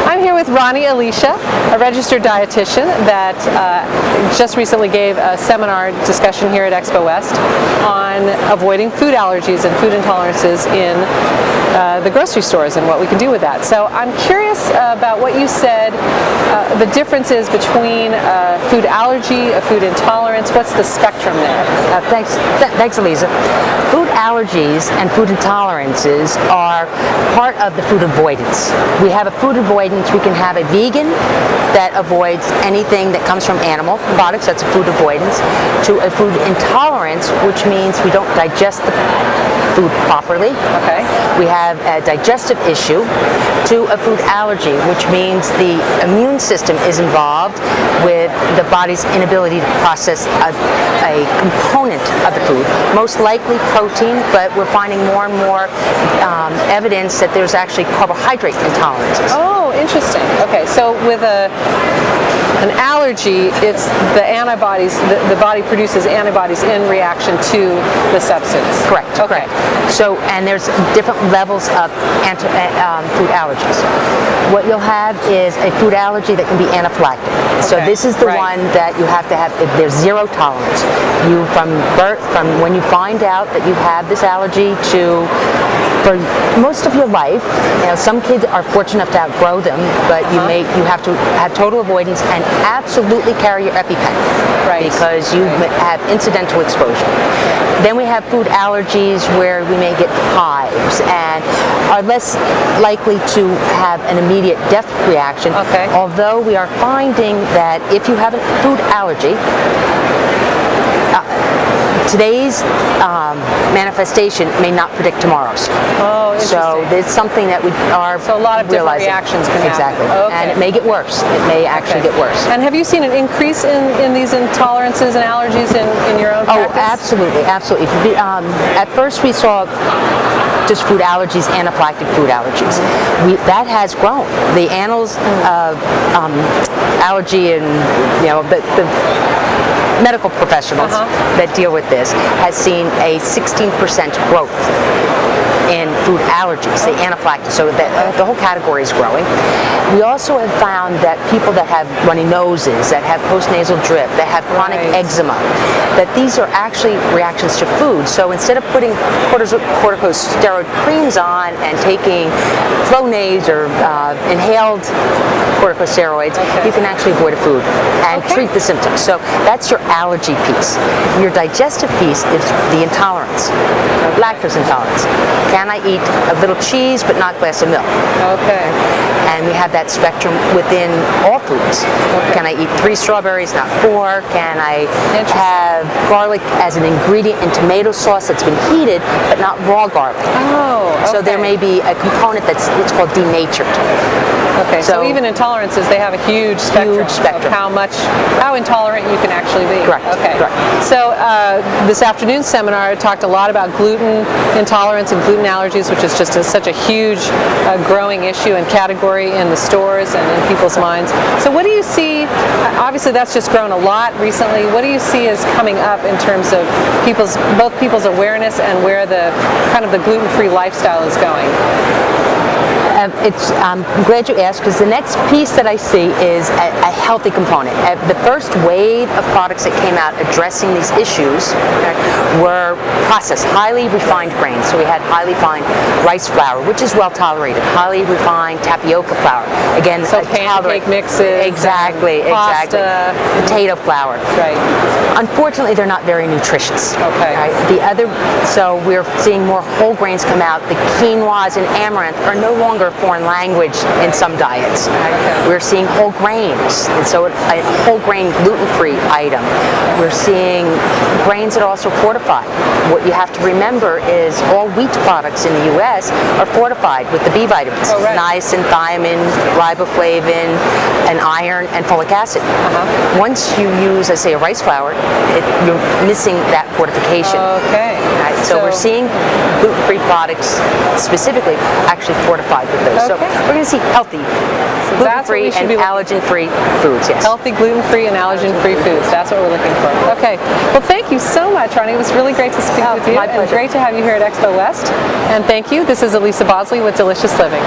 I'm here with Ronni Alicea, a registered dietitian that just recently gave a seminar discussion here at Expo West on avoiding food allergies and food intolerances in the grocery stores and what we can do with that. So I'm curious about what you said, the differences between a food allergy, a food intolerance. What's the spectrum there? Thanks, Elisa. Food allergies and food intolerances are part of the food avoidance. We have a food avoidance. We can have a vegan that avoids anything that comes from animal products. That's a food avoidance. To a food intolerance, which means we don't digest the food properly. Okay. We have a digestive issue. To a food allergy, which means the immune system is involved with the body's inability to process a component of the food, most likely protein, but we're finding more and more evidence that there's actually carbohydrate intolerances. Oh, interesting. Okay, so with an allergy, it's the antibodies, the body produces antibodies in reaction to the substance. Correct. Okay. Correct. So, and there's different levels of food allergies. What you'll have is a food allergy that can be anaphylactic. So this is the one that you have to have. If there's zero tolerance. You from birth, from when you find out that you have this allergy to for most of your life. You know, some kids are fortunate enough to outgrow them, but you have to have total avoidance and absolutely carry your EpiPen, because you have incidental exposure. Then we have food allergies where we may get hives and are less likely to have an immediate death reaction. Although we are finding that if you have a food allergy, today's manifestation may not predict tomorrow's. Oh, interesting. So it's something that we are So a lot of different reactions can happen. Exactly. Okay. And it may get worse. It may actually get worse. And have you seen an increase in these intolerances and allergies in your own practice? Oh, absolutely, absolutely. At first we saw just food allergies, anaphylactic food allergies. That has grown. The annals of allergy and the medical professionals that deal with this has seen a 16% growth in food allergies, the anaphylactic, so the whole category is growing. We also have found that people that have runny noses, that have postnasal drip, that have chronic eczema, that these are actually reactions to food. So instead of putting corticosteroid creams on and taking Flonase or inhaled corticosteroids, you can actually avoid a food and treat the symptoms. So that's your allergy piece. Your digestive piece is the intolerance, lactose intolerance. Can I eat a little cheese but not a glass of milk? Okay. And we have that spectrum within all foods. Can I eat 3 strawberries, not 4? Can I have garlic as an ingredient in tomato sauce that's been heated but not raw garlic? Oh, okay. So there may be a component it's called denatured. Okay, so even intolerances, they have a huge spectrum of how intolerant you can actually be. Correct. Okay. Correct. So this afternoon's seminar talked a lot about gluten intolerance and gluten allergies, which is just such a huge growing issue and category in the stores and in people's minds. So what do you see? Obviously, that's just grown a lot recently. What do you see as coming up in terms of both people's awareness and where the kind of the gluten-free lifestyle is going? I'm glad you asked, because the next piece that I see is a healthy component. The first wave of products that came out addressing these issues were processed, highly refined grains. So we had highly refined rice flour, which is well tolerated, highly refined tapioca flour. Again, so pancake mixes. Exactly. Pasta. Potato flour. Right. Unfortunately, they're not very nutritious. Okay. Right? So we're seeing more whole grains come out. The quinoas and amaranth are no longer a foreign language in some diets. We're seeing whole grains, and so a whole grain gluten-free item. We're seeing grains that are also fortified. What you have to remember is all wheat products in the U.S. are fortified with the B vitamins, niacin, thiamine, riboflavin, and iron, and folic acid. Once you use, let's say, a rice flour, you're missing that fortification. Okay. Right? So we're seeing gluten-free products specifically actually fortified with those. So we're going to see healthy, gluten-free and allergen-free foods. Yes. Healthy, gluten-free, and allergen-free foods. That's what we're looking for. Okay. Well, thank you so much, Ronni. It was really great to speak with you. My pleasure. And great to have you here at Expo West. And thank you. This is Elisa Bosley with Delicious Living.